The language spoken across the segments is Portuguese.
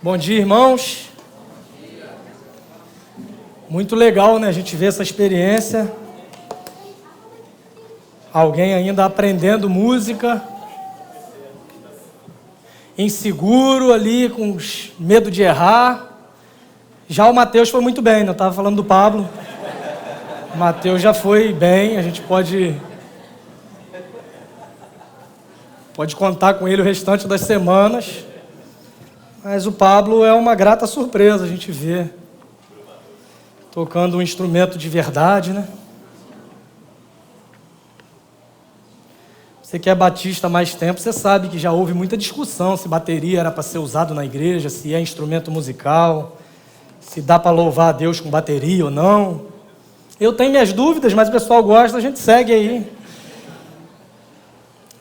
Bom dia, irmãos. Muito legal, né? A gente vê essa experiência. Alguém ainda aprendendo música, inseguro ali, com medo de errar. Já o Mateus foi muito bem, né? Eu estava falando do Pablo. O Mateus já foi bem, a gente pode contar com ele o restante das semanas. Mas o Pablo é uma grata surpresa, a gente vê. Tocando um instrumento de verdade, né? Você que é batista há mais tempo, você sabe que já houve muita discussão se bateria era para ser usado na igreja, se é instrumento musical, se dá para louvar a Deus com bateria ou não. Eu tenho minhas dúvidas, mas o pessoal gosta, a gente segue aí.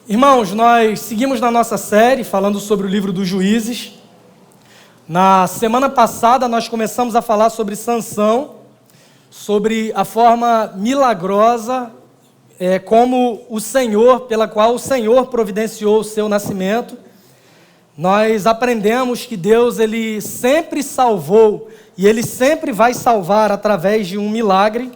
Irmãos, nós seguimos na nossa série falando sobre o livro dos Juízes. Na semana passada nós começamos a falar sobre Sansão, sobre a forma milagrosa como o Senhor, pela qual o Senhor providenciou o seu nascimento. Nós aprendemos que Deus, Ele sempre salvou e Ele sempre vai salvar através de um milagre.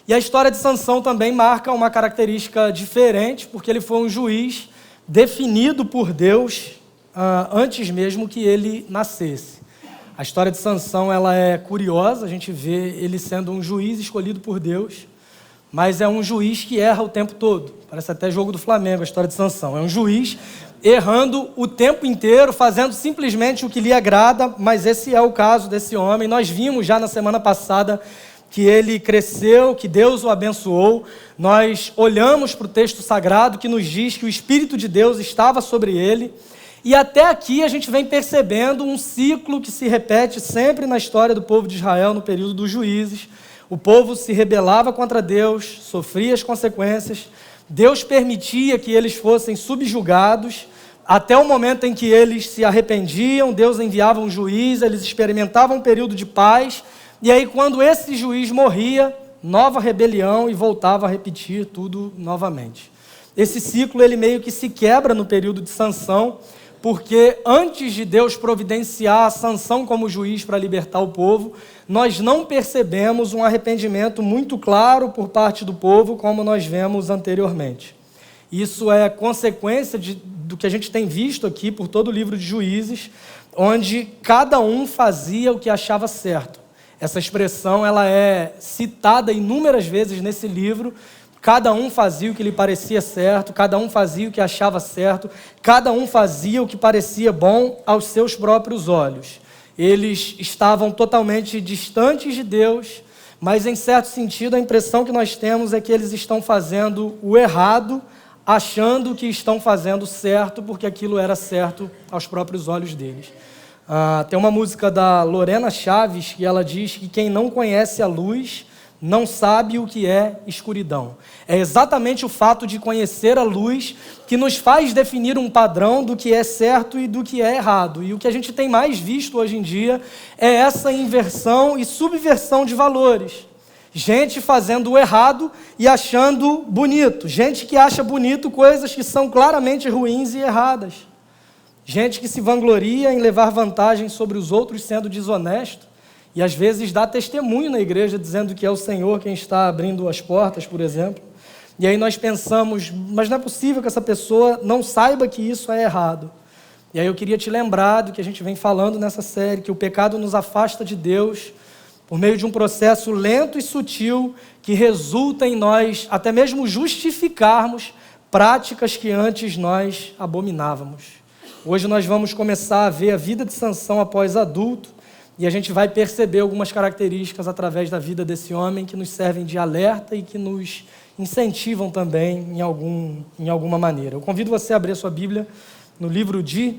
E a história de Sansão também marca uma característica diferente, porque ele foi um juiz definido por Deus antes mesmo que ele nascesse. A história de Sansão, ela é curiosa, a gente vê ele sendo um juiz escolhido por Deus, mas é um juiz que erra o tempo todo. Parece até jogo do Flamengo, a história de Sansão. É um juiz errando o tempo inteiro, fazendo simplesmente o que lhe agrada, mas esse é o caso desse homem. Nós vimos já na semana passada que ele cresceu, que Deus o abençoou. Nós olhamos para o texto sagrado que nos diz que o Espírito de Deus estava sobre ele. E até aqui a gente vem percebendo um ciclo que se repete sempre na história do povo de Israel no período dos juízes. O povo se rebelava contra Deus, sofria as consequências. Deus permitia que eles fossem subjugados, até o momento em que eles se arrependiam. Deus enviava um juiz, eles experimentavam um período de paz. E aí, quando esse juiz morria, nova rebelião e voltava a repetir tudo novamente. Esse ciclo, ele meio que se quebra no período de Sansão, porque antes de Deus providenciar Sansão como juiz para libertar o povo, nós não percebemos um arrependimento muito claro por parte do povo, como nós vemos anteriormente. Isso é consequência do que a gente tem visto aqui por todo o livro de Juízes, onde cada um fazia o que achava certo. Essa expressão, ela é citada inúmeras vezes nesse livro. Cada um fazia o que lhe parecia certo, cada um fazia o que achava certo, cada um fazia o que parecia bom aos seus próprios olhos. Eles estavam totalmente distantes de Deus, mas em certo sentido a impressão que nós temos é que eles estão fazendo o errado, achando que estão fazendo certo, porque aquilo era certo aos próprios olhos deles. Tem uma música da Lorena Chaves que ela diz que quem não conhece a luz não sabe o que é escuridão. É exatamente o fato de conhecer a luz que nos faz definir um padrão do que é certo e do que é errado. E o que a gente tem mais visto hoje em dia é essa inversão e subversão de valores. Gente fazendo o errado e achando bonito. Gente que acha bonito coisas que são claramente ruins e erradas. Gente que se vangloria em levar vantagem sobre os outros sendo desonesto. E às vezes dá testemunho na igreja dizendo que é o Senhor quem está abrindo as portas, por exemplo. E aí nós pensamos, mas não é possível que essa pessoa não saiba que isso é errado. E aí eu queria te lembrar do que a gente vem falando nessa série, que o pecado nos afasta de Deus por meio de um processo lento e sutil que resulta em nós até mesmo justificarmos práticas que antes nós abominávamos. Hoje nós vamos começar a ver a vida de Sansão após adulto, e a gente vai perceber algumas características através da vida desse homem que nos servem de alerta e que nos incentivam também em alguma maneira. Eu convido você a abrir a sua Bíblia no livro de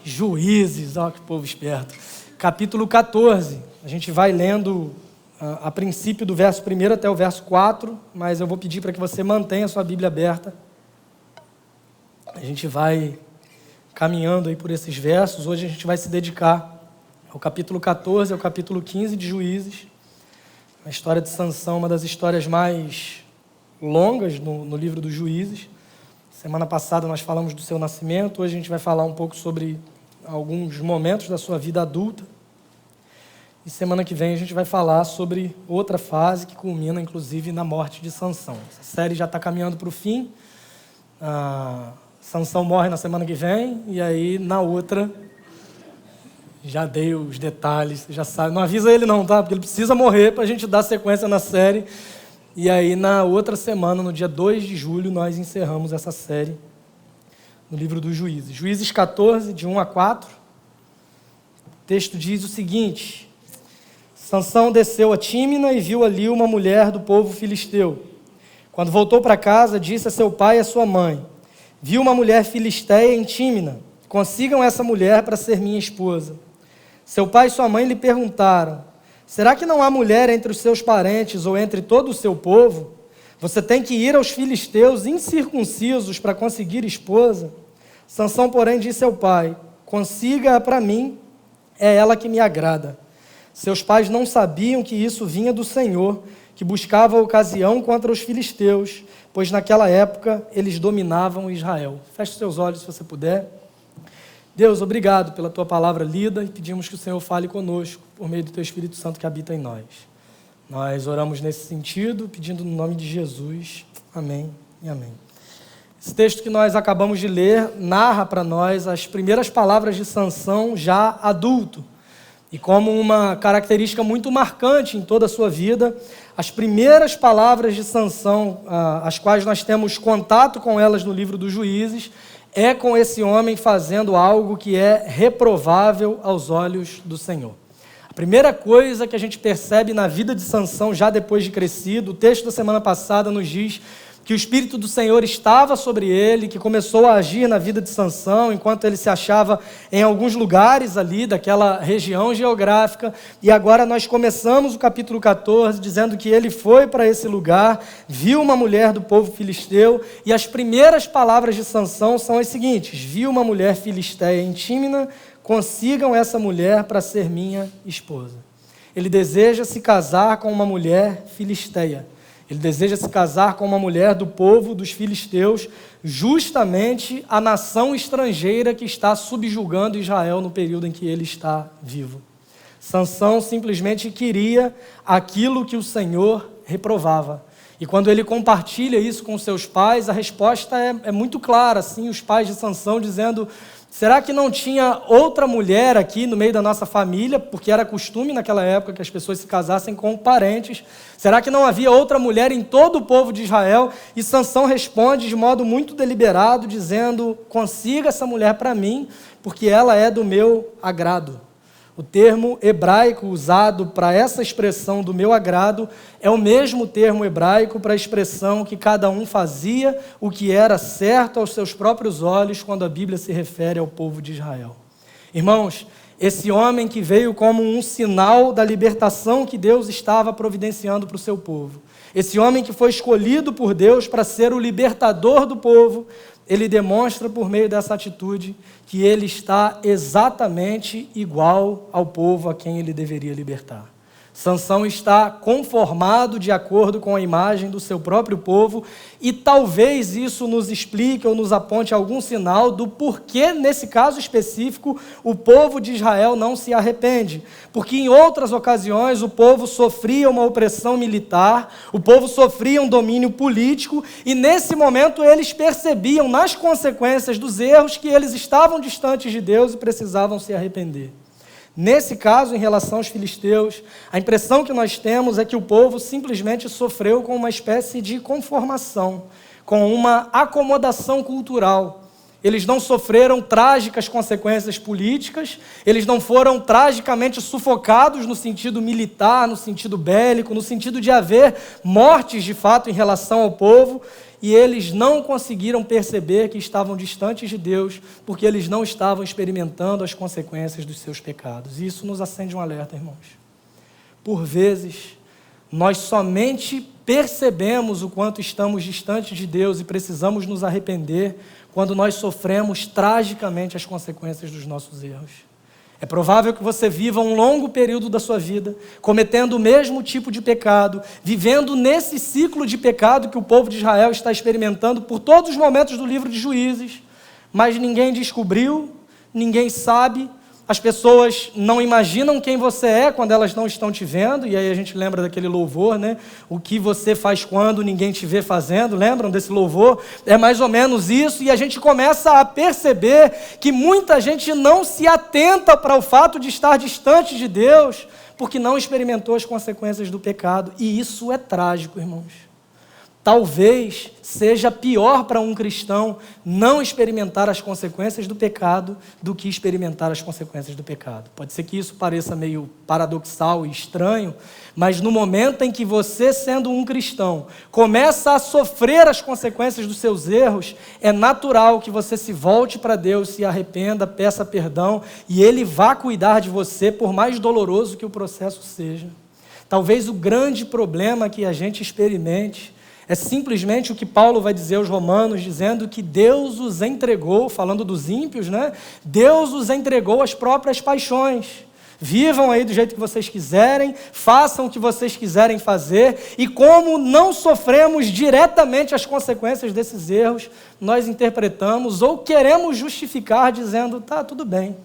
Juízes, ó, que povo esperto, capítulo 14. A gente vai lendo a princípio do verso 1 até o verso 4, mas eu vou pedir para que você mantenha a sua Bíblia aberta. A gente vai caminhando aí por esses versos. Hoje a gente vai se dedicar ao capítulo 14, ao capítulo 15 de Juízes. A história de Sansão, uma das histórias mais longas no livro dos Juízes. Semana passada nós falamos do seu nascimento, hoje a gente vai falar um pouco sobre alguns momentos da sua vida adulta. E semana que vem a gente vai falar sobre outra fase que culmina, inclusive, na morte de Sansão. Essa série já está caminhando para o fim. Sansão morre na semana que vem, e aí na outra, já dei os detalhes, já sabe. Não avisa ele não, tá? Porque ele precisa morrer para a gente dar sequência na série. E aí na outra semana, no dia 2 de julho, nós encerramos essa série no livro dos Juízes. Juízes 14, de 1 a 4. O texto diz o seguinte: Sansão desceu a Tímina e viu ali uma mulher do povo filisteu. Quando voltou para casa, disse a seu pai e a sua mãe: vi uma mulher filisteia em Tímina, consigam essa mulher para ser minha esposa. Seu pai e sua mãe lhe perguntaram: será que não há mulher entre os seus parentes ou entre todo o seu povo? Você tem que ir aos filisteus incircuncisos para conseguir esposa? Sansão, porém, disse ao pai: consiga-a para mim, é ela que me agrada. Seus pais não sabiam que isso vinha do Senhor, que buscava a ocasião contra os filisteus, pois naquela época eles dominavam Israel. Feche seus olhos se você puder. Deus, obrigado pela tua palavra lida e pedimos que o Senhor fale conosco por meio do teu Espírito Santo que habita em nós. Nós oramos nesse sentido, pedindo no nome de Jesus. Amém e amém. Esse texto que nós acabamos de ler narra para nós as primeiras palavras de Sansão já adulto. E como uma característica muito marcante em toda a sua vida, as primeiras palavras de Sansão, as quais nós temos contato com elas no livro dos Juízes, é com esse homem fazendo algo que é reprovável aos olhos do Senhor. A primeira coisa que a gente percebe na vida de Sansão, já depois de crescido, o texto da semana passada nos diz que o Espírito do Senhor estava sobre ele, que começou a agir na vida de Sansão, enquanto ele se achava em alguns lugares ali daquela região geográfica, e agora nós começamos o capítulo 14, dizendo que ele foi para esse lugar, viu uma mulher do povo filisteu, e as primeiras palavras de Sansão são as seguintes: viu uma mulher filisteia em Tímina, consigam essa mulher para ser minha esposa. Ele deseja se casar com uma mulher filisteia. Ele deseja se casar com uma mulher do povo dos filisteus, justamente a nação estrangeira que está subjugando Israel no período em que ele está vivo. Sansão simplesmente queria aquilo que o Senhor reprovava. E quando ele compartilha isso com seus pais, a resposta é muito clara, assim, os pais de Sansão dizendo: será que não tinha outra mulher aqui no meio da nossa família, porque era costume naquela época que as pessoas se casassem com parentes? Será que não havia outra mulher em todo o povo de Israel? E Sansão responde de modo muito deliberado, dizendo: consiga essa mulher para mim, porque ela é do meu agrado. O termo hebraico usado para essa expressão do meu agrado é o mesmo termo hebraico para a expressão que cada um fazia o que era certo aos seus próprios olhos quando a Bíblia se refere ao povo de Israel. Irmãos, esse homem que veio como um sinal da libertação que Deus estava providenciando para o seu povo, esse homem que foi escolhido por Deus para ser o libertador do povo, ele demonstra por meio dessa atitude que ele está exatamente igual ao povo a quem ele deveria libertar. Sansão está conformado de acordo com a imagem do seu próprio povo, e talvez isso nos explique ou nos aponte algum sinal do porquê, nesse caso específico, o povo de Israel não se arrepende. Porque em outras ocasiões o povo sofria uma opressão militar, o povo sofria um domínio político, e nesse momento eles percebiam nas consequências dos erros que eles estavam distantes de Deus e precisavam se arrepender. Nesse caso, em relação aos filisteus, a impressão que nós temos é que o povo simplesmente sofreu com uma espécie de conformação, com uma acomodação cultural. Eles não sofreram trágicas consequências políticas, eles não foram tragicamente sufocados no sentido militar, no sentido bélico, no sentido de haver mortes de fato em relação ao povo, e eles não conseguiram perceber que estavam distantes de Deus, porque eles não estavam experimentando as consequências dos seus pecados. E isso nos acende um alerta, irmãos. Por vezes, nós somente percebemos o quanto estamos distantes de Deus e precisamos nos arrepender quando nós sofremos tragicamente as consequências dos nossos erros. É provável que você viva um longo período da sua vida cometendo o mesmo tipo de pecado, vivendo nesse ciclo de pecado que o povo de Israel está experimentando por todos os momentos do livro de Juízes, mas ninguém descobriu, ninguém sabe, as pessoas não imaginam quem você é quando elas não estão te vendo, e aí a gente lembra daquele louvor, né? O que você faz quando ninguém te vê fazendo, lembram desse louvor? É mais ou menos isso, e a gente começa a perceber que muita gente não se atenta para o fato de estar distante de Deus, porque não experimentou as consequências do pecado, e isso é trágico, irmãos. Talvez seja pior para um cristão não experimentar as consequências do pecado do que experimentar as consequências do pecado. Pode ser que isso pareça meio paradoxal e estranho, mas no momento em que você, sendo um cristão, começa a sofrer as consequências dos seus erros, é natural que você se volte para Deus, se arrependa, peça perdão e Ele vá cuidar de você, por mais doloroso que o processo seja. Talvez o grande problema que a gente experimente é simplesmente o que Paulo vai dizer aos romanos, dizendo que Deus os entregou, falando dos ímpios, né? Deus os entregou às próprias paixões. Vivam aí do jeito que vocês quiserem, façam o que vocês quiserem fazer, e como não sofremos diretamente as consequências desses erros, nós interpretamos ou queremos justificar dizendo, tá, tudo bem.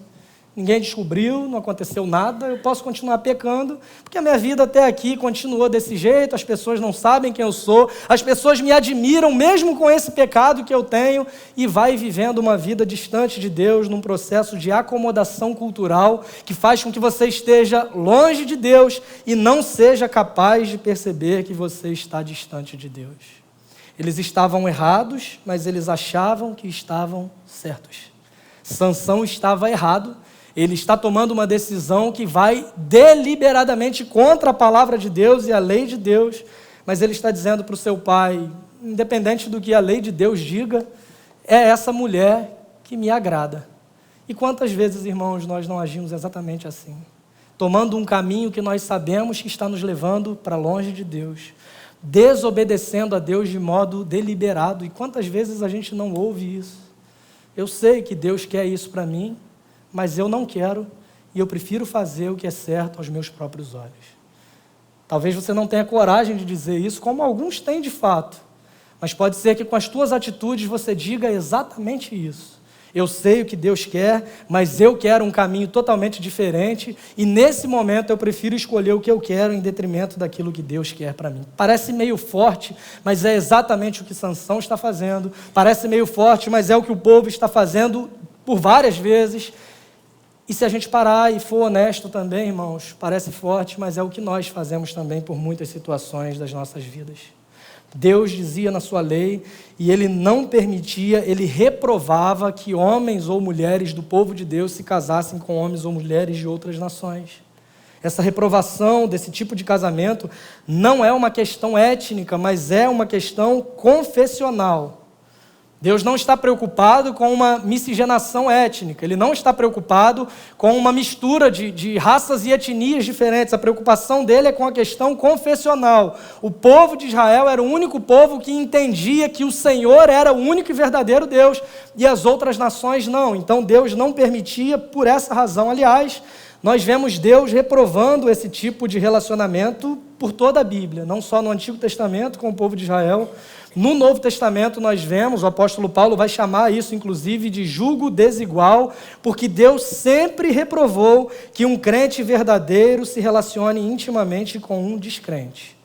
Ninguém descobriu, não aconteceu nada, eu posso continuar pecando, porque a minha vida até aqui continuou desse jeito, as pessoas não sabem quem eu sou, as pessoas me admiram mesmo com esse pecado que eu tenho, e vai vivendo uma vida distante de Deus, num processo de acomodação cultural, que faz com que você esteja longe de Deus e não seja capaz de perceber que você está distante de Deus. Eles estavam errados, mas eles achavam que estavam certos. Sansão estava errado. Ele está tomando uma decisão que vai deliberadamente contra a palavra de Deus e a lei de Deus, mas ele está dizendo para o seu pai, independente do que a lei de Deus diga, é essa mulher que me agrada. E quantas vezes, irmãos, nós não agimos exatamente assim? Tomando um caminho que nós sabemos que está nos levando para longe de Deus, desobedecendo a Deus de modo deliberado. E quantas vezes a gente não ouve isso? Eu sei que Deus quer isso para mim, mas eu não quero, e eu prefiro fazer o que é certo aos meus próprios olhos. Talvez você não tenha coragem de dizer isso, como alguns têm de fato, mas pode ser que com as tuas atitudes você diga exatamente isso. Eu sei o que Deus quer, mas eu quero um caminho totalmente diferente, e nesse momento eu prefiro escolher o que eu quero em detrimento daquilo que Deus quer para mim. Parece meio forte, mas é exatamente o que Sansão está fazendo. Parece meio forte, mas é o que o povo está fazendo por várias vezes. E se a gente parar e for honesto também, irmãos, parece forte, mas é o que nós fazemos também por muitas situações das nossas vidas. Deus dizia na sua lei, e Ele não permitia, Ele reprovava que homens ou mulheres do povo de Deus se casassem com homens ou mulheres de outras nações. Essa reprovação desse tipo de casamento não é uma questão étnica, mas é uma questão confessional. Deus não está preocupado com uma miscigenação étnica, Ele não está preocupado com uma mistura de raças e etnias diferentes. A preocupação dele é com a questão confessional. O povo de Israel era o único povo que entendia que o Senhor era o único e verdadeiro Deus, e as outras nações não. Então Deus não permitia por essa razão. Aliás, nós vemos Deus reprovando esse tipo de relacionamento por toda a Bíblia, não só no Antigo Testamento com o povo de Israel. No Novo Testamento nós vemos, o apóstolo Paulo vai chamar isso inclusive de jugo desigual, porque Deus sempre reprovou que um crente verdadeiro se relacione intimamente com um descrente.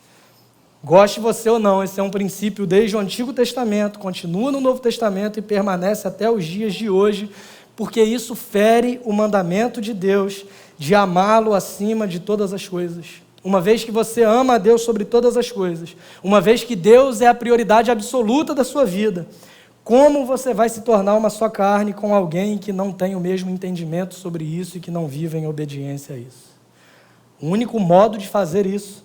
Goste você ou não, esse é um princípio desde o Antigo Testamento, continua no Novo Testamento e permanece até os dias de hoje, porque isso fere o mandamento de Deus de amá-lo acima de todas as coisas. Uma vez que você ama a Deus sobre todas as coisas, uma vez que Deus é a prioridade absoluta da sua vida, como você vai se tornar uma só carne com alguém que não tem o mesmo entendimento sobre isso e que não vive em obediência a isso? O único modo de fazer isso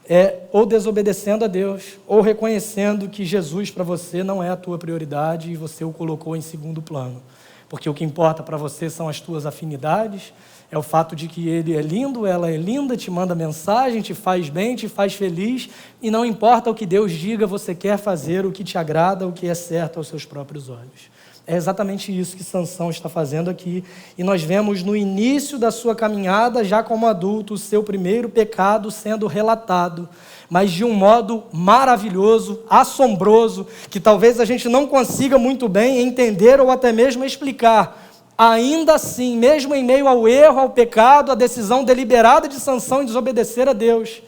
é ou desobedecendo a Deus, ou reconhecendo que Jesus para você não é a tua prioridade e você o colocou em segundo plano. Porque o que importa para você são as tuas afinidades, é o fato de que ele é lindo, ela é linda, te manda mensagem, te faz bem, te faz feliz, e não importa o que Deus diga, você quer fazer o que te agrada, o que é certo aos seus próprios olhos. É exatamente isso que Sansão está fazendo aqui, e nós vemos no início da sua caminhada, já como adulto, o seu primeiro pecado sendo relatado, mas de um modo maravilhoso, assombroso, que talvez a gente não consiga muito bem entender ou até mesmo explicar. ainda assim, mesmo em meio ao erro, ao pecado, à decisão deliberada de Sansão em desobedecer a Deus,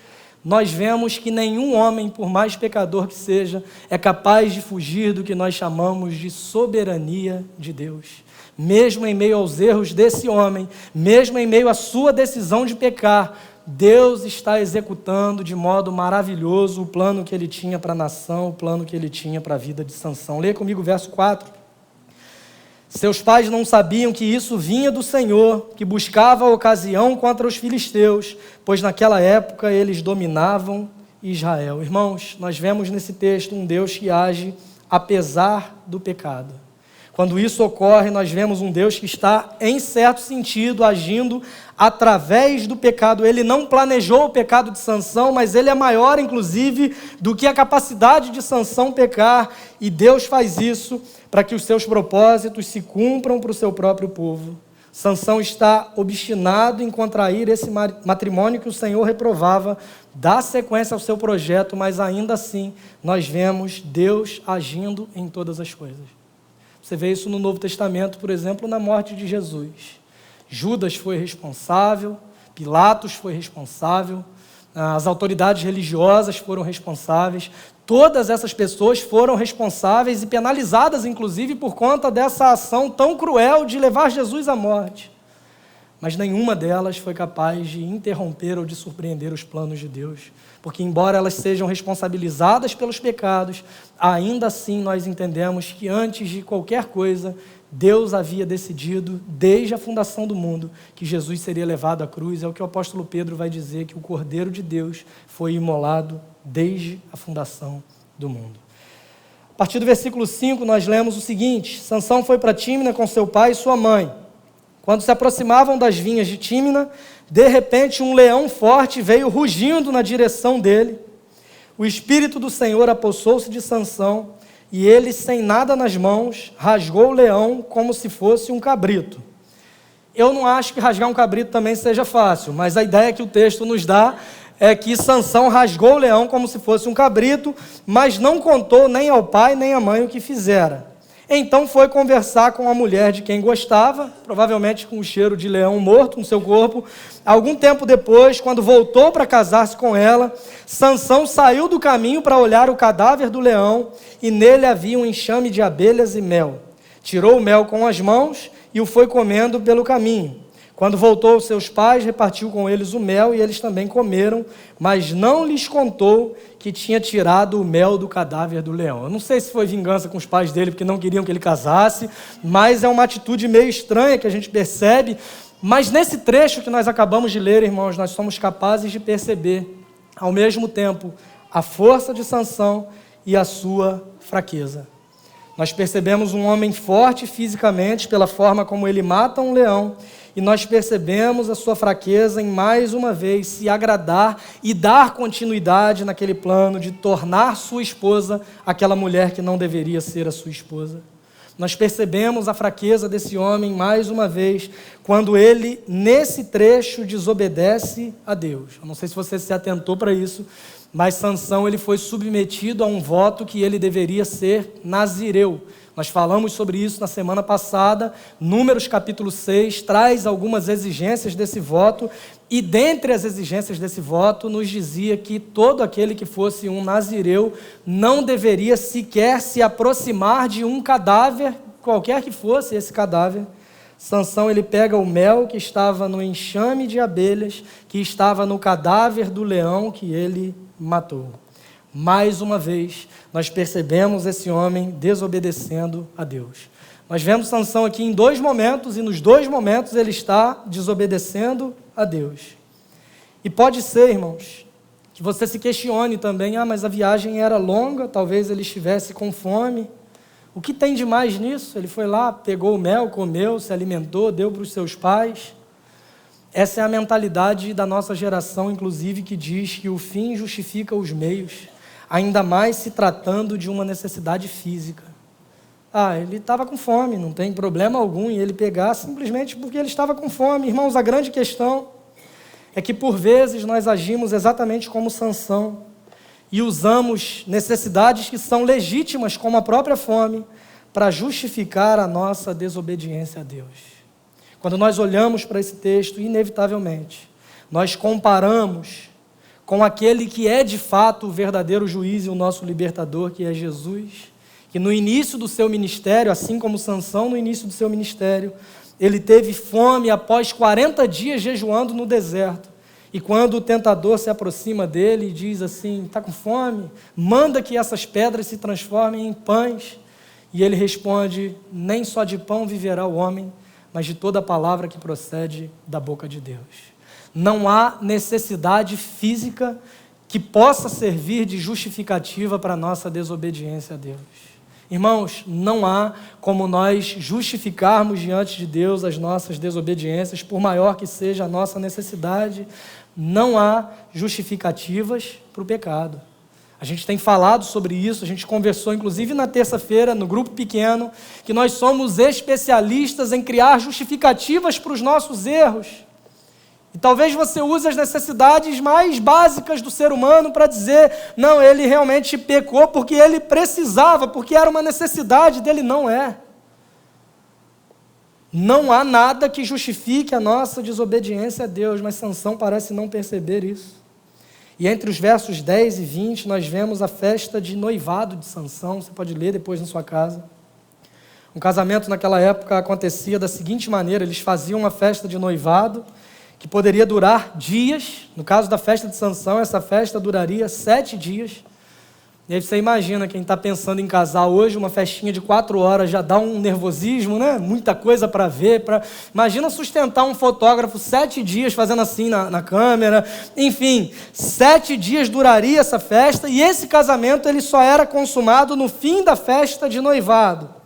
nós vemos que nenhum homem, por mais pecador que seja, é capaz de fugir do que nós chamamos de soberania de Deus. Mesmo em meio aos erros desse homem, mesmo em meio à sua decisão de pecar, Deus está executando de modo maravilhoso o plano que ele tinha para a nação, o plano que ele tinha para a vida de Sansão. Leia comigo o verso 4. Seus pais não sabiam que isso vinha do Senhor, que buscava a ocasião contra os filisteus, pois naquela época eles dominavam Israel. Irmãos, nós vemos nesse texto um Deus que age apesar do pecado. Quando isso ocorre, nós vemos um Deus que está, em certo sentido, agindo através do pecado. Ele não planejou o pecado de Sansão, mas ele é maior, inclusive, do que a capacidade de Sansão pecar. E Deus faz isso para que os seus propósitos se cumpram para o seu próprio povo. Sansão está obstinado em contrair esse matrimônio que o Senhor reprovava, dá sequência ao seu projeto, mas ainda assim nós vemos Deus agindo em todas as coisas. Você vê isso no Novo Testamento, por exemplo, na morte de Jesus. Judas foi responsável, Pilatos foi responsável, as autoridades religiosas foram responsáveis, todas essas pessoas foram responsáveis e penalizadas, inclusive, por conta dessa ação tão cruel de levar Jesus à morte. Mas nenhuma delas foi capaz de interromper ou de surpreender os planos de Deus. Porque, embora elas sejam responsabilizadas pelos pecados, ainda assim nós entendemos que antes de qualquer coisa, Deus havia decidido, desde a fundação do mundo, que Jesus seria levado à cruz. É o que o apóstolo Pedro vai dizer, que o Cordeiro de Deus foi imolado desde a fundação do mundo. A partir do versículo 5, nós lemos o seguinte: Sansão foi para Tímina com seu pai e sua mãe. Quando se aproximavam das vinhas de Tímina, de repente um leão forte veio rugindo na direção dele. O Espírito do Senhor apossou-se de Sansão, e ele, sem nada nas mãos, rasgou o leão como se fosse um cabrito. Eu não acho que rasgar um cabrito também seja fácil, mas a ideia que o texto nos dá é que Sansão rasgou o leão como se fosse um cabrito, mas não contou nem ao pai nem à mãe o que fizera. Então foi conversar com a mulher de quem gostava, provavelmente com o cheiro de leão morto no seu corpo. Algum tempo depois, quando voltou para casar-se com ela, Sansão saiu do caminho para olhar o cadáver do leão, e nele havia um enxame de abelhas e mel. Tirou o mel com as mãos e o foi comendo pelo caminho. Quando voltou aos seus pais, repartiu com eles o mel, e eles também comeram, mas não lhes contou que tinha tirado o mel do cadáver do leão. Eu não sei se foi vingança com os pais dele, porque não queriam que ele casasse, mas é uma atitude meio estranha que a gente percebe. Mas nesse trecho que nós acabamos de ler, irmãos, nós somos capazes de perceber, ao mesmo tempo, a força de Sansão e a sua fraqueza. Nós percebemos um homem forte fisicamente pela forma como ele mata um leão, e nós percebemos a sua fraqueza em, mais uma vez, se agradar e dar continuidade naquele plano de tornar sua esposa aquela mulher que não deveria ser a sua esposa. Nós percebemos a fraqueza desse homem, mais uma vez, quando ele, nesse trecho, desobedece a Deus. Eu não sei se você se atentou para isso, mas Sansão ele foi submetido a um voto que ele deveria ser nazireu. Nós falamos sobre isso na semana passada. Números capítulo 6 traz algumas exigências desse voto, e dentre as exigências desse voto nos dizia que todo aquele que fosse um nazireu não deveria sequer se aproximar de um cadáver, qualquer que fosse esse cadáver. Sansão ele pega o mel que estava no enxame de abelhas, que estava no cadáver do leão que ele matou. Mais uma vez, nós percebemos esse homem desobedecendo a Deus. Nós vemos Sansão aqui em dois momentos, e nos dois momentos ele está desobedecendo a Deus. E pode ser, irmãos, que você se questione também: mas a viagem era longa, talvez ele estivesse com fome. O que tem de mais nisso? Ele foi lá, pegou o mel, comeu, se alimentou, deu para os seus pais. Essa é a mentalidade da nossa geração, inclusive, que diz que o fim justifica os meios, ainda mais se tratando de uma necessidade física. Ele estava com fome, não tem problema algum em ele pegar simplesmente porque ele estava com fome. Irmãos, a grande questão é que, por vezes, nós agimos exatamente como Sansão e usamos necessidades que são legítimas, como a própria fome, para justificar a nossa desobediência a Deus. Quando nós olhamos para esse texto, inevitavelmente, nós comparamos com aquele que é de fato o verdadeiro juiz e o nosso libertador, que é Jesus, que no início do seu ministério, assim como Sansão no início do seu ministério, ele teve fome após 40 dias jejuando no deserto. E quando o tentador se aproxima dele e diz assim, está com fome? Manda que essas pedras se transformem em pães. E ele responde, nem só de pão viverá o homem, mas de toda palavra que procede da boca de Deus. Não há necessidade física que possa servir de justificativa para a nossa desobediência a Deus. Irmãos, não há como nós justificarmos diante de Deus as nossas desobediências, por maior que seja a nossa necessidade, não há justificativas para o pecado. A gente tem falado sobre isso, a gente conversou inclusive na terça-feira, no grupo pequeno, que nós somos especialistas em criar justificativas para os nossos erros. E talvez você use as necessidades mais básicas do ser humano para dizer, não, ele realmente pecou porque ele precisava, porque era uma necessidade dele. Não é. Não há nada que justifique a nossa desobediência a Deus, mas Sansão parece não perceber isso. E entre os versos 10 e 20, nós vemos a festa de noivado de Sansão, você pode ler depois na sua casa. Um casamento naquela época acontecia da seguinte maneira, eles faziam uma festa de noivado, que poderia durar dias. No caso da festa de Sansão, essa festa duraria 7 dias. E aí você imagina, quem está pensando em casar hoje, uma festinha de 4 horas já dá um nervosismo, né? Muita coisa para ver. Imagina sustentar um fotógrafo 7 dias fazendo assim na câmera. Enfim, 7 dias duraria essa festa, e esse casamento ele só era consumado no fim da festa de noivado.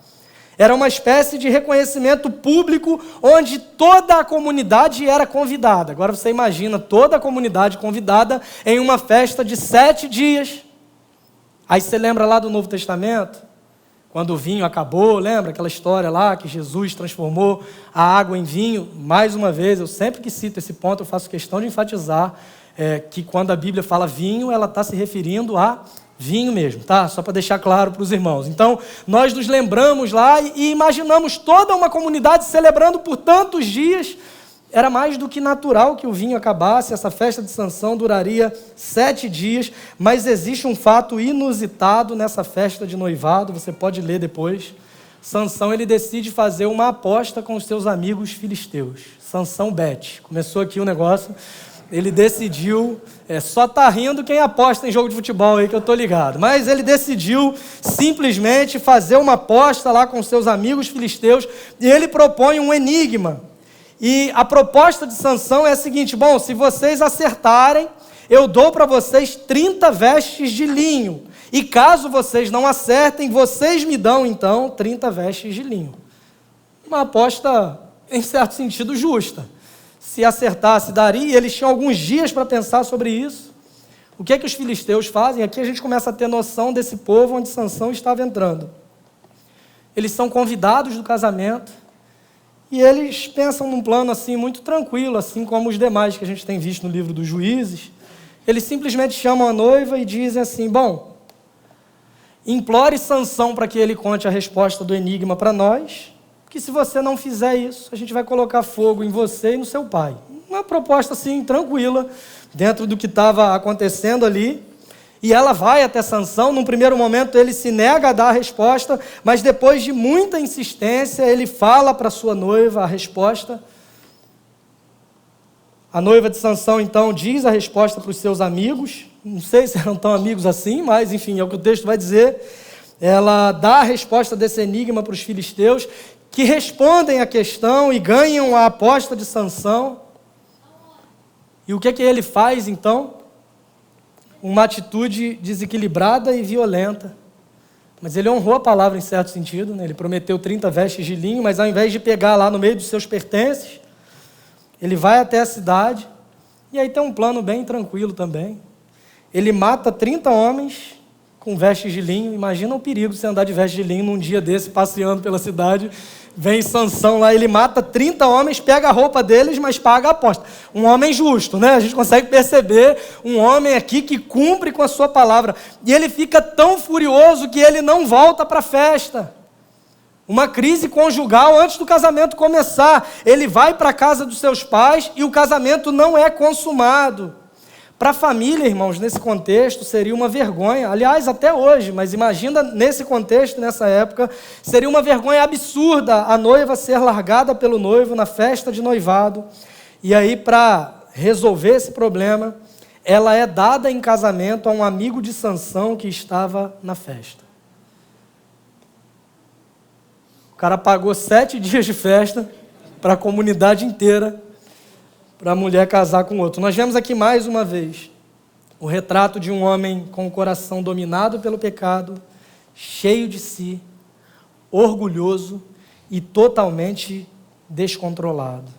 Era uma espécie de reconhecimento público onde toda a comunidade era convidada. Agora você imagina toda a comunidade convidada em uma festa de 7 dias. Aí você lembra lá do Novo Testamento? Quando o vinho acabou, lembra aquela história lá que Jesus transformou a água em vinho? Mais uma vez, eu sempre que cito esse ponto, eu faço questão de enfatizar que quando a Bíblia fala vinho, ela está se referindo a vinho mesmo, tá? Só para deixar claro para os irmãos. Então, nós nos lembramos lá e imaginamos toda uma comunidade celebrando por tantos dias. Era mais do que natural que o vinho acabasse. Essa festa de Sansão duraria 7 dias, mas existe um fato inusitado nessa festa de noivado, você pode ler depois. Sansão, ele decide fazer uma aposta com os seus amigos filisteus. Sansão bet. Começou aqui o negócio. Ele decidiu, só tá rindo quem aposta em jogo de futebol aí que eu tô ligado, mas ele decidiu simplesmente fazer uma aposta lá com seus amigos filisteus, e ele propõe um enigma. E a proposta de Sansão é a seguinte, bom, se vocês acertarem, eu dou para vocês 30 vestes de linho, e caso vocês não acertem, vocês me dão então 30 vestes de linho. Uma aposta, em certo sentido, justa. Se acertasse, daria, e eles tinham alguns dias para pensar sobre isso. O que é que os filisteus fazem? Aqui a gente começa a ter noção desse povo onde Sansão estava entrando. Eles são convidados do casamento, e eles pensam num plano assim muito tranquilo, assim como os demais que a gente tem visto no livro dos Juízes. Eles simplesmente chamam a noiva e dizem assim, bom, implore Sansão para que ele conte a resposta do enigma para nós, que se você não fizer isso, a gente vai colocar fogo em você e no seu pai. Uma proposta assim, tranquila, dentro do que estava acontecendo ali. E ela vai até Sansão. Num primeiro momento ele se nega a dar a resposta, mas depois de muita insistência, ele fala para sua noiva a resposta. A noiva de Sansão, então, diz a resposta para os seus amigos. Não sei se eram tão amigos assim, mas enfim, é o que o texto vai dizer. Ela dá a resposta desse enigma para os filisteus, que respondem a questão e ganham a aposta de Sansão. E o que é que ele faz, então? Uma atitude desequilibrada e violenta. Mas ele honrou a palavra em certo sentido, né? Ele prometeu 30 vestes de linho, mas ao invés de pegar lá no meio dos seus pertences, ele vai até a cidade, e aí tem um plano bem tranquilo também. Ele mata 30 homens com vestes de linho. Imagina o perigo de você andar de veste de linho num dia desse, passeando pela cidade. Vem Sansão lá, ele mata 30 homens, pega a roupa deles, mas paga a aposta. Um homem justo, né? A gente consegue perceber um homem aqui que cumpre com a sua palavra. E ele fica tão furioso que ele não volta para a festa. uma crise conjugal antes do casamento começar. Ele vai para a casa dos seus pais e o casamento não é consumado. Para a família, irmãos, nesse contexto, seria uma vergonha. Aliás, até hoje, mas imagina nesse contexto, nessa época, seria uma vergonha absurda a noiva ser largada pelo noivo na festa de noivado. E aí, para resolver esse problema, ela é dada em casamento a um amigo de Sansão que estava na festa. O cara pagou 7 dias de festa para a comunidade inteira, para a mulher casar com outro. Nós vemos aqui mais uma vez o retrato de um homem com o coração dominado pelo pecado, cheio de si, orgulhoso e totalmente descontrolado.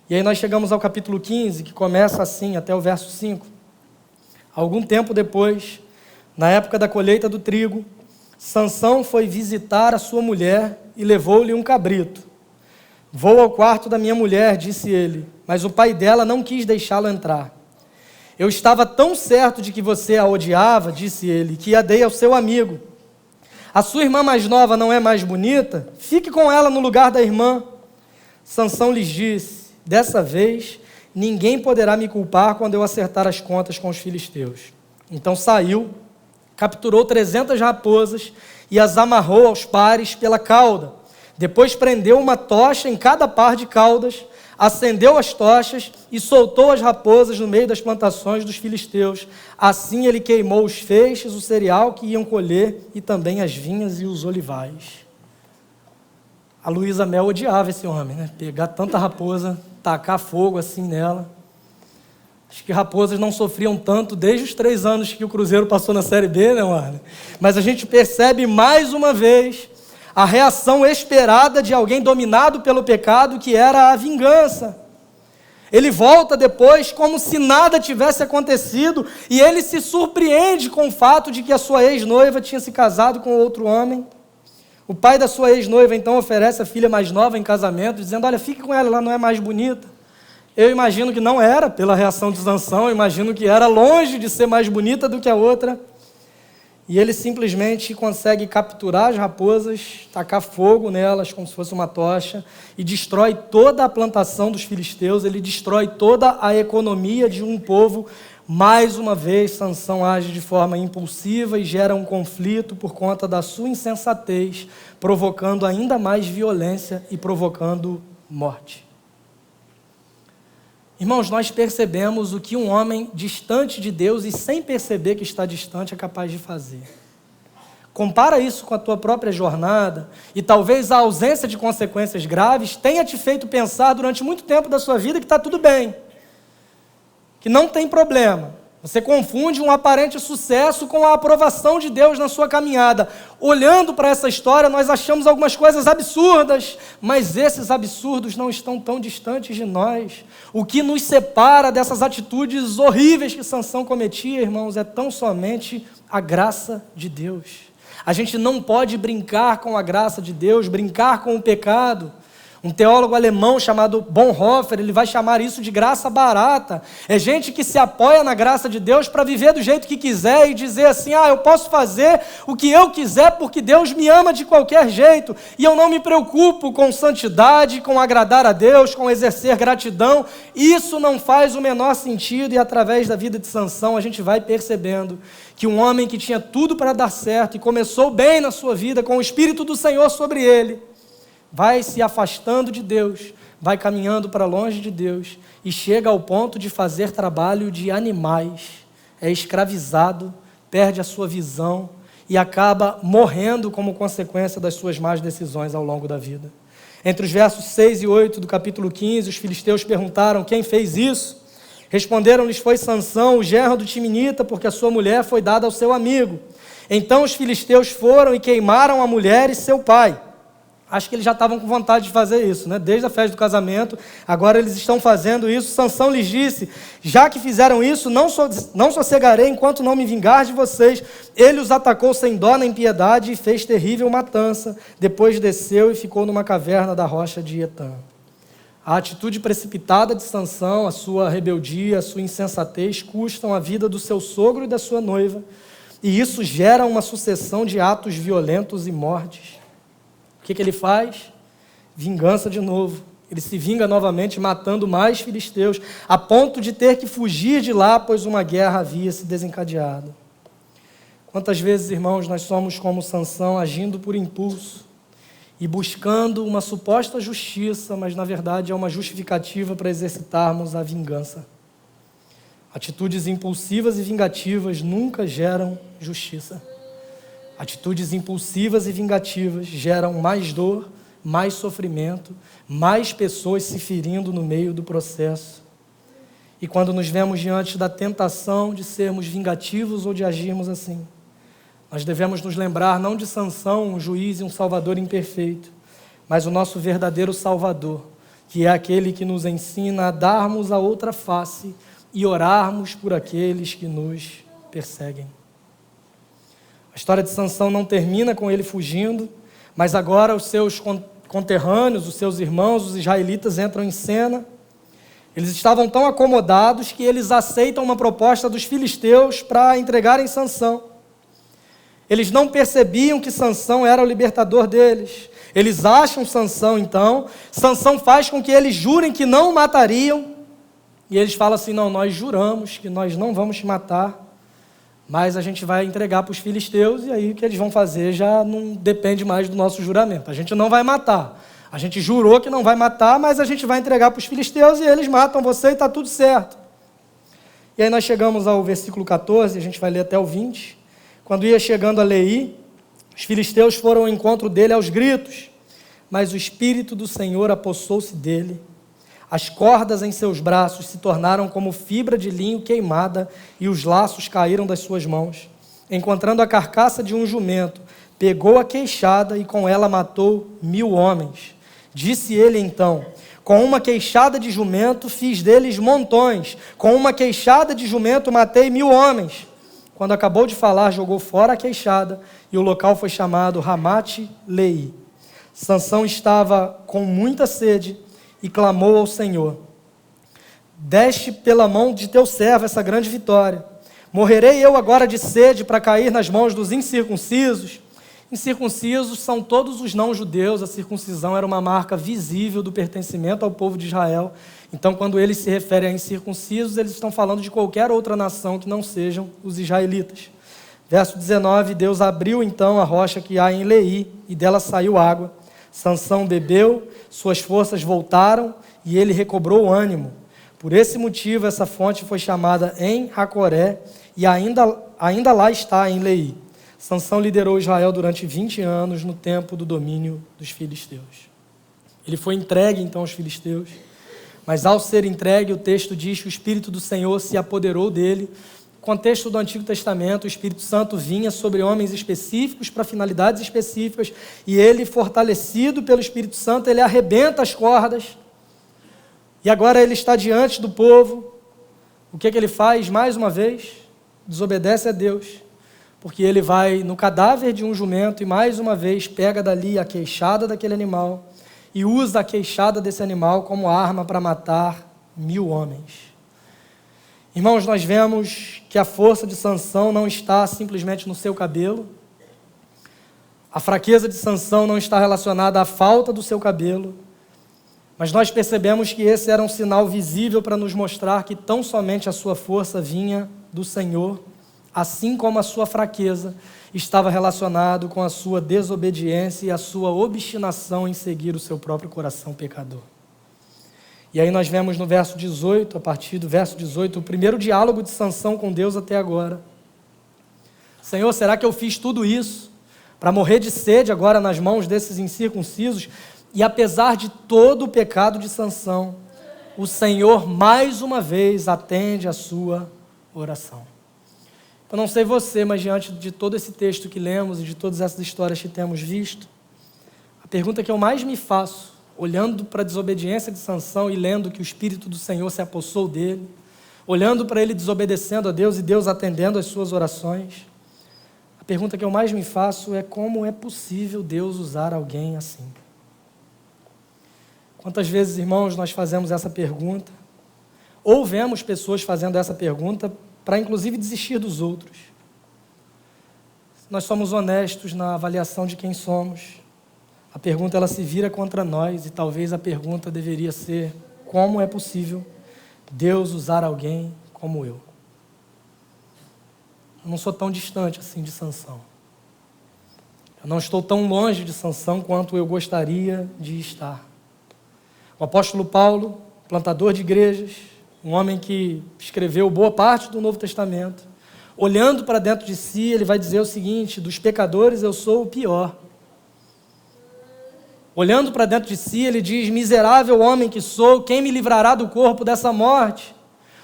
E aí nós chegamos ao capítulo 15, que começa assim, até o verso 5. Algum tempo depois, na época da colheita do trigo, Sansão foi visitar a sua mulher e levou-lhe um cabrito. Vou ao quarto da minha mulher, disse ele, mas o pai dela não quis deixá-lo entrar. Eu estava tão certo de que você a odiava, disse ele, que a dei ao seu amigo. A sua irmã mais nova não é mais bonita? Fique com ela no lugar da irmã. Sansão lhes disse, dessa vez ninguém poderá me culpar quando eu acertar as contas com os filisteus. Então saiu, capturou 300 raposas e as amarrou aos pares pela cauda. Depois prendeu uma tocha em cada par de caudas, acendeu as tochas e soltou as raposas no meio das plantações dos filisteus. Assim ele queimou os feixes, o cereal que iam colher e também as vinhas e os olivais. A Luísa Mel odiava esse homem, né? Pegar tanta raposa, tacar fogo assim nela. Acho que raposas não sofriam tanto desde os 3 anos que o Cruzeiro passou na Série B, né, Marlon? Mas a gente percebe mais uma vez a reação esperada de alguém dominado pelo pecado, que era a vingança. Ele volta depois como se nada tivesse acontecido, e ele se surpreende com o fato de que a sua ex-noiva tinha se casado com outro homem. O pai da sua ex-noiva então oferece a filha mais nova em casamento, dizendo, olha, fique com ela, ela não é mais bonita. Eu imagino que não era, pela reação de Sansão, eu imagino que era longe de ser mais bonita do que a outra. E ele simplesmente consegue capturar as raposas, tacar fogo nelas como se fosse uma tocha e destrói toda a plantação dos filisteus, ele destrói toda a economia de um povo. Mais uma vez, Sansão age de forma impulsiva e gera um conflito por conta da sua insensatez, provocando ainda mais violência e provocando morte. Irmãos, nós percebemos o que um homem distante de Deus e sem perceber que está distante é capaz de fazer. Compara isso com a tua própria jornada e talvez a ausência de consequências graves tenha te feito pensar durante muito tempo da sua vida que está tudo bem, que não tem problema. Você confunde um aparente sucesso com a aprovação de Deus na sua caminhada. Olhando para essa história, nós achamos algumas coisas absurdas, mas esses absurdos não estão tão distantes de nós. O que nos separa dessas atitudes horríveis que Sansão cometia, irmãos, é tão somente a graça de Deus. A gente não pode brincar com a graça de Deus, brincar com o pecado. Um teólogo alemão chamado Bonhoeffer, ele vai chamar isso de graça barata. É gente que se apoia na graça de Deus para viver do jeito que quiser e dizer assim, eu posso fazer o que eu quiser porque Deus me ama de qualquer jeito e eu não me preocupo com santidade, com agradar a Deus, com exercer gratidão. Isso não faz o menor sentido e através da vida de Sansão a gente vai percebendo que um homem que tinha tudo para dar certo e começou bem na sua vida com o Espírito do Senhor sobre ele, vai se afastando de Deus, vai caminhando para longe de Deus e chega ao ponto de fazer trabalho de animais, é escravizado, perde a sua visão e acaba morrendo como consequência das suas más decisões ao longo da vida. Entre os versos 6 e 8 do capítulo 15, os filisteus perguntaram quem fez isso. Responderam-lhes, foi Sansão, o genro do Timinita, porque a sua mulher foi dada ao seu amigo. Então os filisteus foram e queimaram a mulher e seu pai. Acho que eles já estavam com vontade de fazer isso, né? Desde a festa do casamento, agora eles estão fazendo isso. Sansão lhes disse, já que fizeram isso, não sossegarei enquanto não me vingar de vocês. Ele os atacou sem dó nem piedade e fez terrível matança. Depois desceu e ficou numa caverna da rocha de Etã. A atitude precipitada de Sansão, a sua rebeldia, a sua insensatez custam a vida do seu sogro e da sua noiva. E isso gera uma sucessão de atos violentos e mortes. O que ele faz? Vingança de novo. Ele se vinga novamente, matando mais filisteus, a ponto de ter que fugir de lá, pois uma guerra havia se desencadeado. Quantas vezes, irmãos, nós somos como Sansão, agindo por impulso e buscando uma suposta justiça, mas na verdade é uma justificativa para exercitarmos a vingança. Atitudes impulsivas e vingativas nunca geram justiça. Atitudes impulsivas e vingativas geram mais dor, mais sofrimento, mais pessoas se ferindo no meio do processo. E quando nos vemos diante da tentação de sermos vingativos ou de agirmos assim, nós devemos nos lembrar não de Sansão, um juiz e um salvador imperfeito, mas o nosso verdadeiro Salvador, que é aquele que nos ensina a darmos a outra face e orarmos por aqueles que nos perseguem. A história de Sansão não termina com ele fugindo, mas agora os seus conterrâneos, os seus irmãos, os israelitas entram em cena. Eles estavam tão acomodados que eles aceitam uma proposta dos filisteus para entregarem Sansão. Eles não percebiam que Sansão era o libertador deles. Eles acham Sansão, então. Sansão faz com que eles jurem que não o matariam. E eles falam assim, não, nós juramos que nós não vamos te matar, mas a gente vai entregar para os filisteus, e aí o que eles vão fazer já não depende mais do nosso juramento. A gente não vai matar. A gente jurou que não vai matar, mas a gente vai entregar para os filisteus e eles matam você e está tudo certo. E aí nós chegamos ao versículo 14, a gente vai ler até o 20. Quando ia chegando a Leí, os filisteus foram ao encontro dele aos gritos, mas o Espírito do Senhor apossou-se dele. As cordas em seus braços se tornaram como fibra de linho queimada e os laços caíram das suas mãos. Encontrando a carcaça de um jumento, pegou a queixada e com ela matou 1000 homens. Disse ele então, com uma queixada de jumento fiz deles montões, com uma queixada de jumento matei 1000 homens. Quando acabou de falar, jogou fora a queixada e o local foi chamado Ramate-Leí. Sansão estava com muita sede e clamou ao Senhor, deste pela mão de teu servo essa grande vitória. Morrerei eu agora de sede para cair nas mãos dos incircuncisos? Incircuncisos são todos os não-judeus. A circuncisão era uma marca visível do pertencimento ao povo de Israel. Então, quando eles se referem a incircuncisos, eles estão falando de qualquer outra nação que não sejam os israelitas. Verso 19, Deus abriu então a rocha que há em Leí, e dela saiu água. Sansão bebeu, suas forças voltaram, e ele recobrou o ânimo. Por esse motivo, essa fonte foi chamada em Hacoré, e ainda lá está em Leí. Sansão liderou Israel durante 20 anos no tempo do domínio dos filisteus. Ele foi entregue então aos filisteus, mas ao ser entregue, o texto diz que o Espírito do Senhor se apoderou dele. No contexto do Antigo Testamento, o Espírito Santo vinha sobre homens específicos para finalidades específicas, e ele, fortalecido pelo Espírito Santo, ele arrebenta as cordas, e agora ele está diante do povo. O que ele faz mais uma vez? Desobedece a Deus, porque ele vai no cadáver de um jumento e mais uma vez pega dali a queixada daquele animal e usa a queixada desse animal como arma para matar 1000 homens. Irmãos, nós vemos que a força de Sansão não está simplesmente no seu cabelo. A fraqueza de Sansão não está relacionada à falta do seu cabelo. Mas nós percebemos que esse era um sinal visível para nos mostrar que tão somente a sua força vinha do Senhor, assim como a sua fraqueza estava relacionado com a sua desobediência e a sua obstinação em seguir o seu próprio coração pecador. E aí nós vemos no verso 18, a partir do verso 18, o primeiro diálogo de Sansão com Deus até agora. Senhor, será que eu fiz tudo isso para morrer de sede agora nas mãos desses incircuncisos? E apesar de todo o pecado de Sansão, o Senhor mais uma vez atende a sua oração. Eu não sei você, mas diante de todo esse texto que lemos e de todas essas histórias que temos visto, a pergunta que eu mais me faço, olhando para a desobediência de Sansão e lendo que o Espírito do Senhor se apossou dele, olhando para ele desobedecendo a Deus e Deus atendendo às suas orações, a pergunta que eu mais me faço é como é possível Deus usar alguém assim? Quantas vezes, irmãos, nós fazemos essa pergunta, ou vemos pessoas fazendo essa pergunta para inclusive desistir dos outros? Nós somos honestos na avaliação de quem somos. a pergunta ela se vira contra nós, e talvez a pergunta deveria ser: como é possível Deus usar alguém como eu? Eu não sou tão distante assim de Sansão. Eu não estou tão longe de Sansão quanto eu gostaria de estar. O apóstolo Paulo, plantador de igrejas, um homem que escreveu boa parte do Novo Testamento, olhando para dentro de si, ele vai dizer o seguinte: dos pecadores eu sou o pior. Olhando para dentro de si, ele diz: miserável homem que sou, quem me livrará do corpo dessa morte?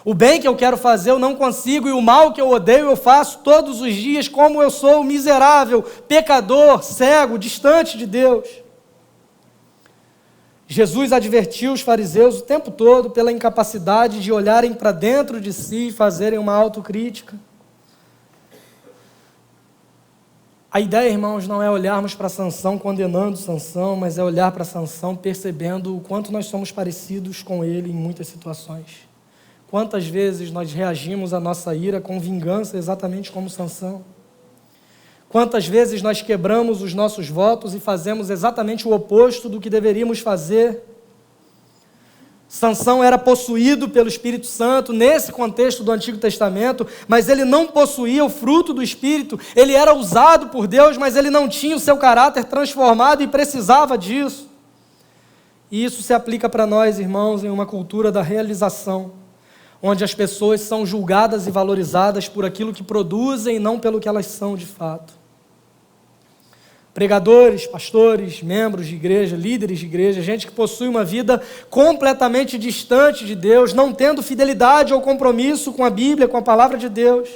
O bem que eu quero fazer eu não consigo, e o mal que eu odeio eu faço todos os dias. Como eu sou miserável, pecador, cego, distante de Deus. Jesus advertiu os fariseus o tempo todo pela incapacidade de olharem para dentro de si e fazerem uma autocrítica. A ideia, irmãos, não é olharmos para Sansão condenando Sansão, mas é olhar para Sansão percebendo o quanto nós somos parecidos com ele em muitas situações. Quantas vezes nós reagimos à nossa ira com vingança exatamente como Sansão? Quantas vezes nós quebramos os nossos votos e fazemos exatamente o oposto do que deveríamos fazer? Sansão era possuído pelo Espírito Santo nesse contexto do Antigo Testamento, mas ele não possuía o fruto do Espírito. Ele era usado por Deus, mas ele não tinha o seu caráter transformado e precisava disso. E isso se aplica para nós, irmãos, em uma cultura da realização, onde as pessoas são julgadas e valorizadas por aquilo que produzem e não pelo que elas são de fato. Pregadores, pastores, membros de igreja, líderes de igreja, gente que possui uma vida completamente distante de Deus, não tendo fidelidade ou compromisso com a Bíblia, com a palavra de Deus,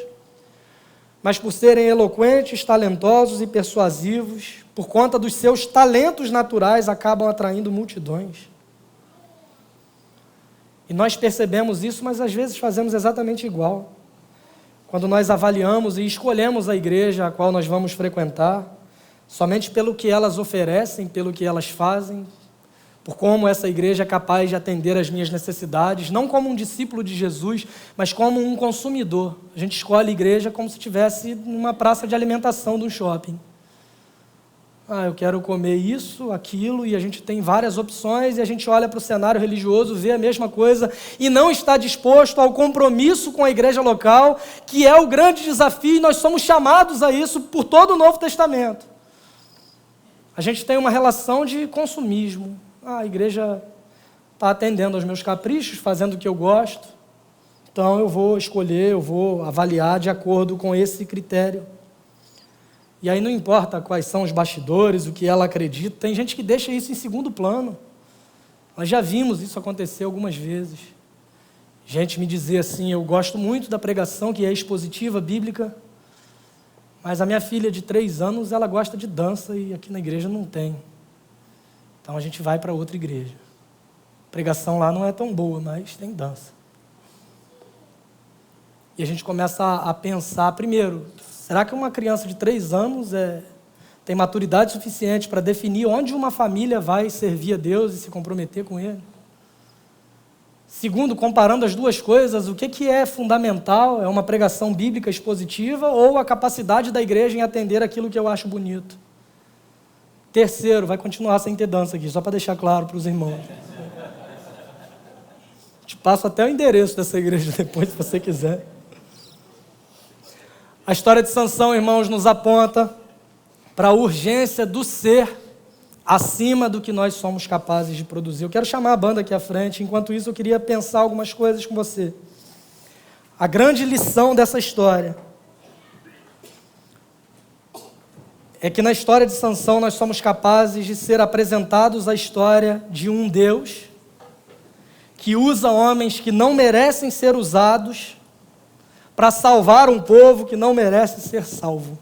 mas por serem eloquentes, talentosos e persuasivos, por conta dos seus talentos naturais, acabam atraindo multidões. E nós percebemos isso, mas às vezes fazemos exatamente igual. Quando nós avaliamos e escolhemos a igreja a qual nós vamos frequentar, somente pelo que elas oferecem, pelo que elas fazem, por como essa igreja é capaz de atender às minhas necessidades, não como um discípulo de Jesus, mas como um consumidor. A gente escolhe a igreja como se estivesse numa praça de alimentação de um shopping. Eu quero comer isso, aquilo, e a gente tem várias opções, e a gente olha para o cenário religioso, vê a mesma coisa, e não está disposto ao compromisso com a igreja local, que é o grande desafio, e nós somos chamados a isso por todo o Novo Testamento. A gente tem uma relação de consumismo. A igreja está atendendo aos meus caprichos, fazendo o que eu gosto, então eu vou escolher, eu vou avaliar de acordo com esse critério. E aí não importa quais são os bastidores, o que ela acredita, tem gente que deixa isso em segundo plano. Nós já vimos isso acontecer algumas vezes. Gente me dizer assim: eu gosto muito da pregação que é expositiva, bíblica, mas a minha filha de 3 anos, ela gosta de dança e aqui na igreja não tem. Então a gente vai para outra igreja. A pregação lá não é tão boa, mas tem dança. E a gente começa a pensar, primeiro, será que uma criança de 3 anos tem maturidade suficiente para definir onde uma família vai servir a Deus e se comprometer com Ele? Segundo, comparando as duas coisas, o que é fundamental? É uma pregação bíblica expositiva ou a capacidade da igreja em atender aquilo que eu acho bonito? Terceiro, vai continuar sem ter dança aqui, só para deixar claro para os irmãos. Te passo até o endereço dessa igreja depois, se você quiser. A história de Sansão, irmãos, nos aponta para a urgência do ser acima do que nós somos capazes de produzir. Eu quero chamar a banda aqui à frente, enquanto isso eu queria pensar algumas coisas com você. A grande lição dessa história é que na história de Sansão nós somos capazes de ser apresentados à história de um Deus que usa homens que não merecem ser usados para salvar um povo que não merece ser salvo.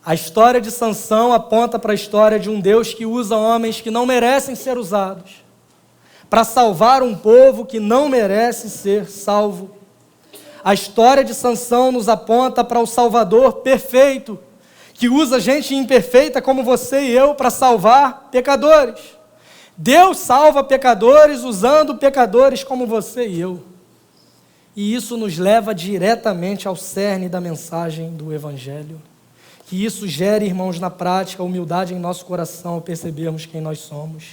A história de Sansão aponta para a história de um Deus que usa homens que não merecem ser usados para salvar um povo que não merece ser salvo. A história de Sansão nos aponta para o Salvador perfeito, que usa gente imperfeita como você e eu para salvar pecadores. Deus salva pecadores usando pecadores como você e eu. E isso nos leva diretamente ao cerne da mensagem do Evangelho, Que isso gere, irmãos, na prática, humildade em nosso coração ao percebermos quem nós somos.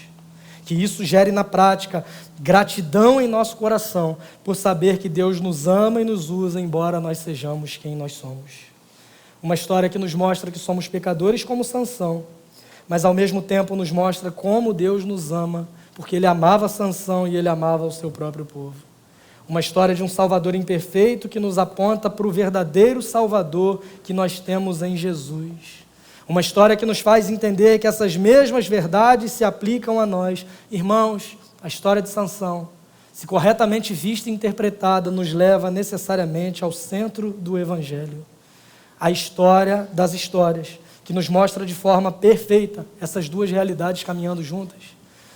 Que isso gere na prática gratidão em nosso coração por saber que Deus nos ama e nos usa, embora nós sejamos quem nós somos. Uma história que nos mostra que somos pecadores como Sansão, mas ao mesmo tempo nos mostra como Deus nos ama, porque Ele amava Sansão e Ele amava o seu próprio povo. Uma história de um Salvador imperfeito que nos aponta para o verdadeiro Salvador que nós temos em Jesus. Uma história que nos faz entender que essas mesmas verdades se aplicam a nós. Irmãos, a história de Sansão, se corretamente vista e interpretada, nos leva necessariamente ao centro do Evangelho. A história das histórias, que nos mostra de forma perfeita essas duas realidades caminhando juntas.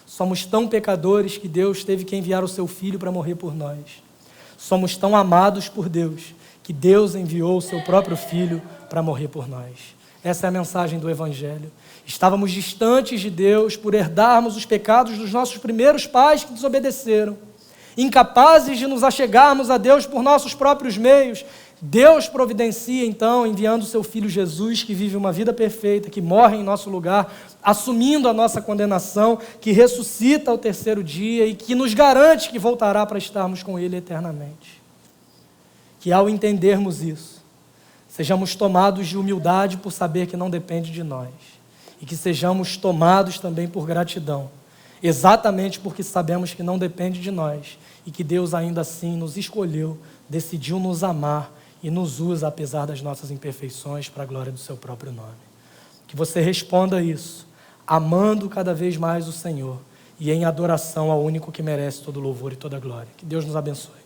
Somos tão pecadores que Deus teve que enviar o seu Filho para morrer por nós. Somos tão amados por Deus que Deus enviou o seu próprio Filho para morrer por nós. Essa é a mensagem do Evangelho. Estávamos distantes de Deus por herdarmos os pecados dos nossos primeiros pais que desobedeceram. Incapazes de nos achegarmos a Deus por nossos próprios meios, Deus providencia, então, enviando o seu Filho Jesus, que vive uma vida perfeita, que morre em nosso lugar, assumindo a nossa condenação, que ressuscita ao terceiro dia e que nos garante que voltará para estarmos com Ele eternamente. Que ao entendermos isso, sejamos tomados de humildade por saber que não depende de nós, e que sejamos tomados também por gratidão, exatamente porque sabemos que não depende de nós, e que Deus ainda assim nos escolheu, decidiu nos amar, e nos usa apesar das nossas imperfeições para a glória do seu próprio nome. Que você responda isso, amando cada vez mais o Senhor e em adoração ao único que merece todo louvor e toda glória. Que Deus nos abençoe.